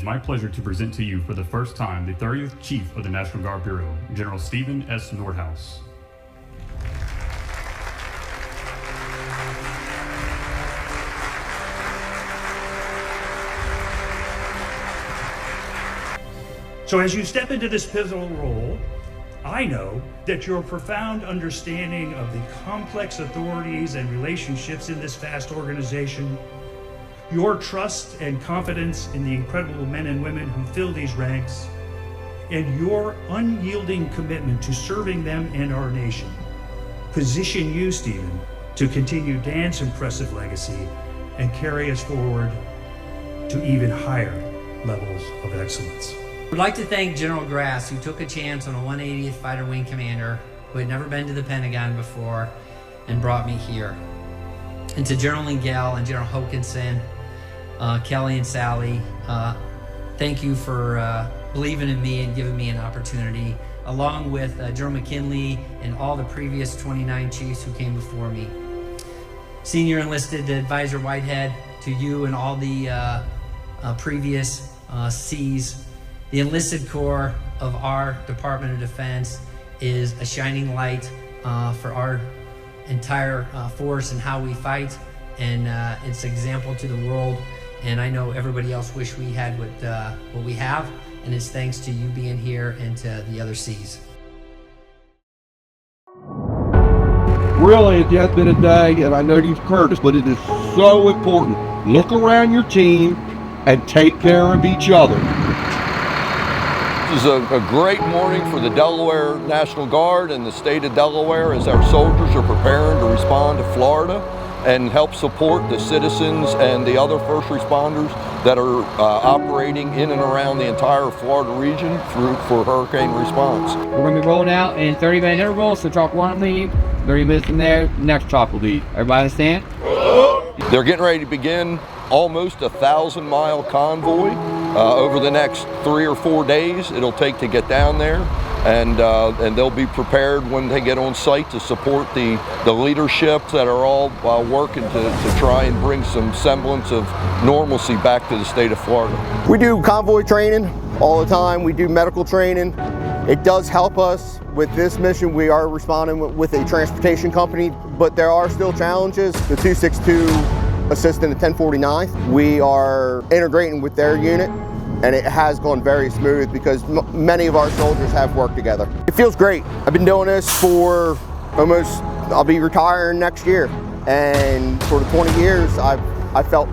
is my pleasure to present to you for the first time the 30th Chief of the National Guard Bureau, General Stephen S. Nordhaus. So as you step into this pivotal role, I know that your profound understanding of the complex authorities and relationships in this vast organization, your trust and confidence in the incredible men and women who fill these ranks, and your unyielding commitment to serving them and our nation position you, Stephen, to continue Dan's impressive legacy and carry us forward to even higher levels of excellence. I'd like to thank General Grass, who took a chance on a 180th Fighter Wing Commander who had never been to the Pentagon before and brought me here. And to General Engel and General Hokanson, Kelly and Sally, thank you for believing in me and giving me an opportunity, along with General McKinley and all the previous 29 chiefs who came before me. Senior Enlisted Advisor Whitehead, to you and all the previous Cs. The enlisted corps of our Department of Defense is a shining light for our entire force and how we fight, and it's an example to the world. And I know everybody else wish we had what we have, and it's thanks to you being here and to the other Cs. Really, at the end of the day, and I know you've heard this, but it is so important. Look around your team and take care of each other. This is a great morning for the Delaware National Guard and the state of Delaware as our soldiers are preparing to respond to Florida and help support the citizens and the other first responders that are operating in and around the entire Florida region for hurricane response. We're going to be rolling out in 30-minute intervals, so truck one leave, 30 minutes from there, next truck will leave. Everybody understand? They're getting ready to begin almost a 1,000-mile convoy over the next 3 or 4 days it'll take to get down there, and they'll be prepared when they get on site to support the leadership that are all working to try and bring some semblance of normalcy back to the state of Florida. We do convoy training all the time. We do medical training. It does help us with this mission. We are responding with a transportation company, but there are still challenges. The 262 assistant at 1049th, we are integrating with their unit, and it has gone very smooth because many of our soldiers have worked together. It feels great. I've been doing this for I'll be retiring next year, and for the 20 years I felt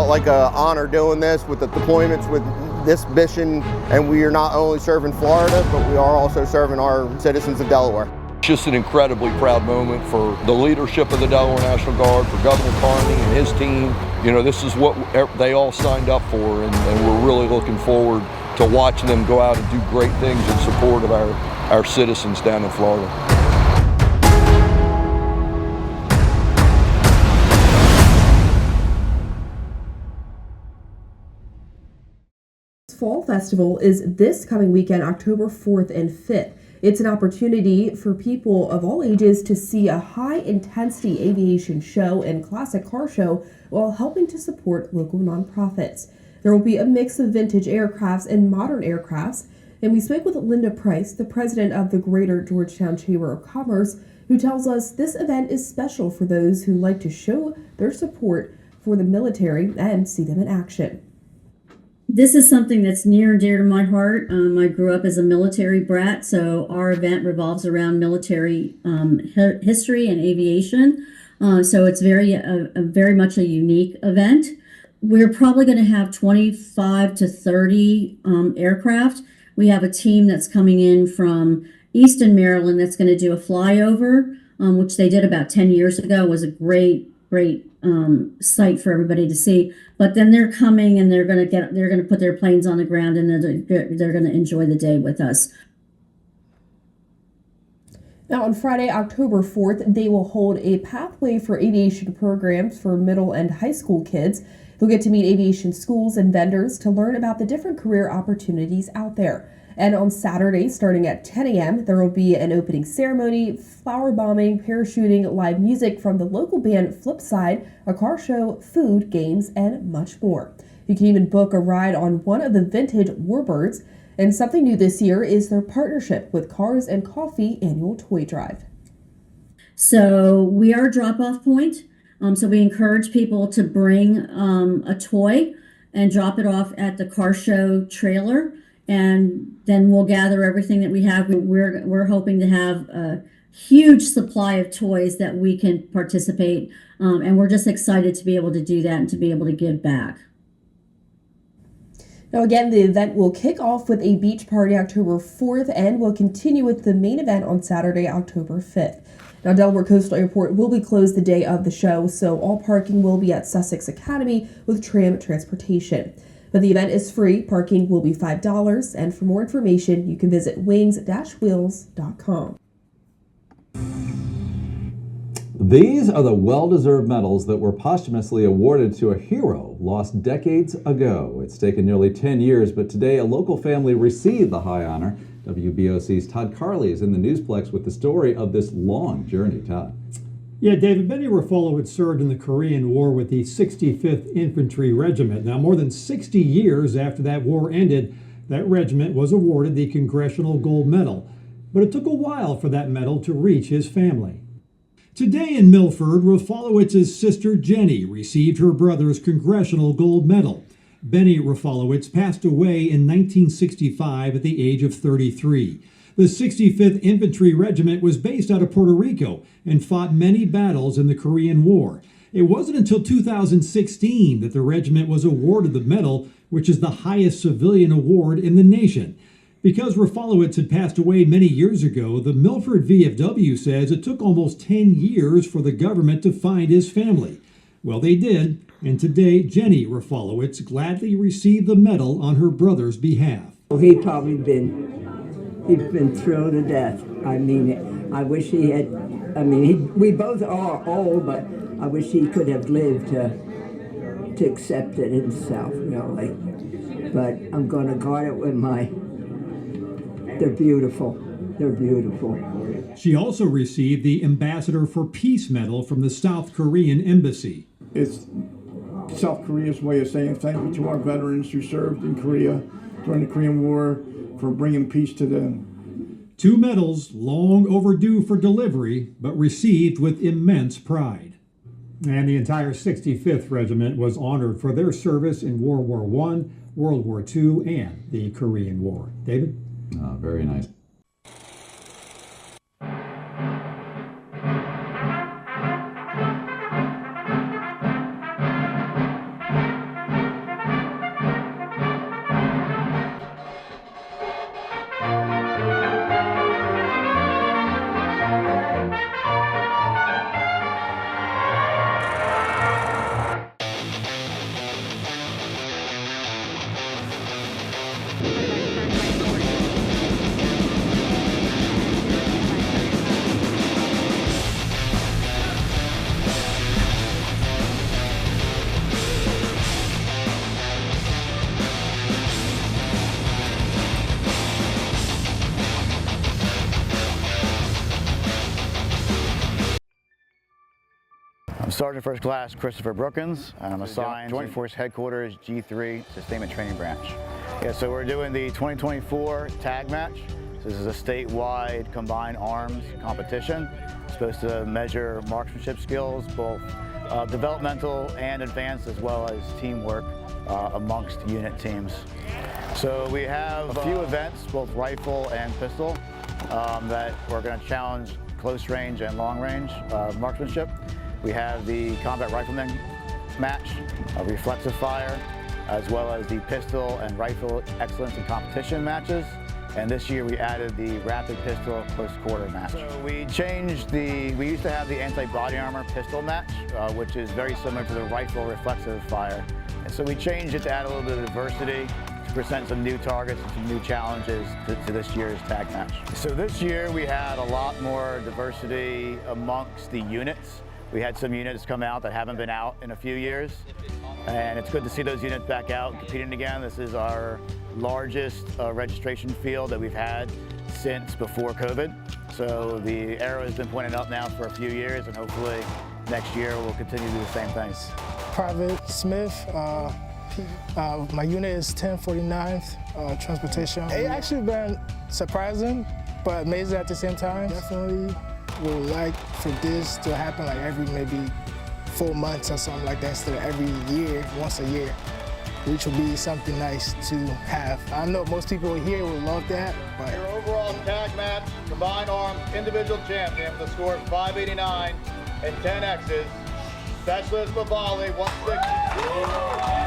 like an honor doing this with the deployments with this mission, and we are not only serving Florida, but we are also serving our citizens of Delaware. Just an incredibly proud moment for the leadership of the Delaware National Guard, for Governor Carney and his team. You know, this is what they all signed up for, and we're really looking forward to watching them go out and do great things in support of our citizens down in Florida. Fall Festival is this coming weekend, October 4th and 5th. It's an opportunity for people of all ages to see a high-intensity aviation show and classic car show while helping to support local nonprofits. There will be a mix of vintage aircrafts and modern aircrafts, and we spoke with Linda Price, the president of the Greater Georgetown Chamber of Commerce, who tells us this event is special for those who like to show their support for the military and see them in action. This is something that's near and dear to my heart. I grew up as a military brat, so our event revolves around military history and aviation. So it's very much a unique event. We're probably going to have 25 to 30 aircraft. We have a team that's coming in from Easton, Maryland, that's going to do a flyover, which they did about 10 years ago. It was a great sight for everybody to see. But then they're coming and they're going to put their planes on the ground, and they're going to enjoy the day with us. Now on Friday, October 4th, they will hold a pathway for aviation programs for middle and high school kids. They'll get to meet aviation schools and vendors to learn about the different career opportunities out there. And on Saturday, starting at 10 a.m., there will be an opening ceremony, flower bombing, parachuting, live music from the local band Flipside, a car show, food, games, and much more. You can even book a ride on one of the vintage Warbirds. And something new this year is their partnership with Cars and Coffee annual toy drive. So we are a drop-off point. So we encourage people to bring a toy and drop it off at the car show trailer, and then we'll gather everything that we have. We're hoping to have a huge supply of toys that we can participate, and we're just excited to be able to do that and to be able to give back. Now again, the event will kick off with a beach party October 4th and will continue with the main event on Saturday, October 5th. Now, Delaware Coastal Airport will be closed the day of the show, so all parking will be at Sussex Academy with tram transportation. But the event is free. Parking will be $5, and for more information, you can visit wings-wheels.com. These are the well-deserved medals that were posthumously awarded to a hero lost decades ago. It's taken nearly 10 years, but today a local family received the high honor. WBOC's Todd Carley is in the Newsplex with the story of this long journey. Todd. Yeah, David, Benny Ruffalo served in the Korean War with the 65th Infantry Regiment. Now, more than 60 years after that war ended, that regiment was awarded the Congressional Gold Medal. But it took a while for that medal to reach his family. Today in Milford, Rafalowitz's sister Jenny received her brother's Congressional Gold Medal. Benny Rafalowitz passed away in 1965 at the age of 33. The 65th Infantry Regiment was based out of Puerto Rico and fought many battles in the Korean War. It wasn't until 2016 that the regiment was awarded the medal, which is the highest civilian award in the nation. Because Rafalowitz had passed away many years ago, the Milford VFW says it took almost 10 years for the government to find his family. Well, they did, and today Jenny Rafalowitz gladly received the medal on her brother's behalf. He'd probably been thrilled to death. I mean, I wish he had, we both are old, but I wish he could have lived to accept it himself, really. But I'm going to guard it with they're beautiful. They're beautiful. She also received the Ambassador for Peace Medal from the South Korean Embassy. It's South Korea's way of saying thank you to our veterans who served in Korea during the Korean War for bringing peace to them. 2 medals long overdue for delivery, but received with immense pride. And the entire 65th Regiment was honored for their service in World War I, World War II, and the Korean War. David? Very nice. Sergeant First Class Christopher Brookins. I'm assigned Joint Force Headquarters G3 Sustainment Training Branch. Yeah, so we're doing the 2024 tag match. So this is a statewide combined arms competition. It's supposed to measure marksmanship skills, both developmental and advanced, as well as teamwork amongst unit teams. So we have a few events, both rifle and pistol, that we're going to challenge close range and long range marksmanship. We have the combat rifleman match, a reflexive fire, as well as the pistol and rifle excellence in competition matches. And this year we added the rapid pistol close quarter match. So we used to have the anti-body armor pistol match, which is very similar to the rifle reflexive fire. And so we changed it to add a little bit of diversity, to present some new targets and some new challenges to this year's tag match. So this year we had a lot more diversity amongst the units. We had some units come out that haven't been out in a few years, and it's good to see those units back out competing again. This is our largest registration field that we've had since before COVID. So the arrow has been pointing up now for a few years, and hopefully next year we'll continue to do the same things. Private Smith, My unit is 1049th Transportation. It actually been surprising, but amazing at the same time. Definitely would like for this to happen like every maybe 4 months or something like that instead of every year, once a year, which would be something nice to have. I know most people here would love that, but... Your overall tag match, combined arms, individual champion with a score of 589 and 10 X's, Specialist Lavali, 160.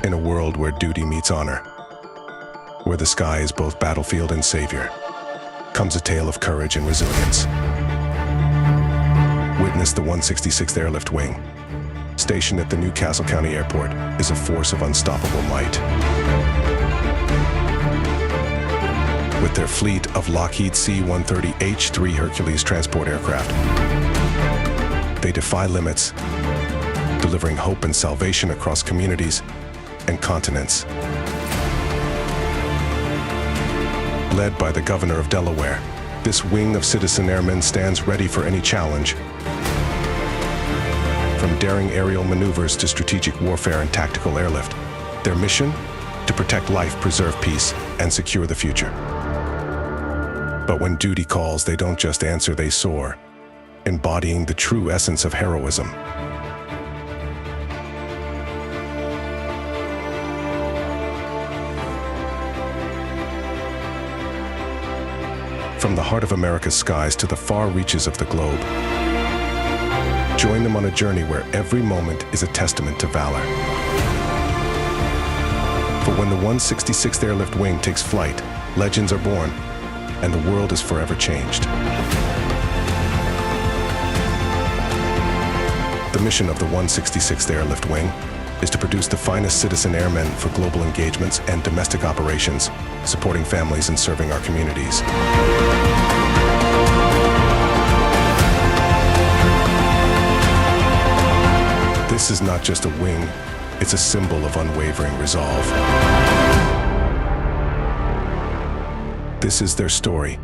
In a world where duty meets honor, where the sky is both battlefield and savior, comes a tale of courage and resilience. Witness the 166th Airlift Wing, stationed at the Newcastle County Airport, is a force of unstoppable might. With their fleet of Lockheed C-130H-3 Hercules transport aircraft, they defy limits, delivering hope and salvation across communities and continents. Led by the Governor of Delaware, this wing of citizen airmen stands ready for any challenge. From daring aerial maneuvers to strategic warfare and tactical airlift, their mission? To protect life, preserve peace, and secure the future. But when duty calls, they don't just answer, they soar, embodying the true essence of heroism. From the heart of America's skies to the far reaches of the globe, join them on a journey where every moment is a testament to valor. For when the 166th Airlift Wing takes flight, legends are born, and the world is forever changed. The mission of the 166th Airlift Wing is to produce the finest citizen airmen for global engagements and domestic operations, supporting families and serving our communities. This is not just a wing, it's a symbol of unwavering resolve. This is their story,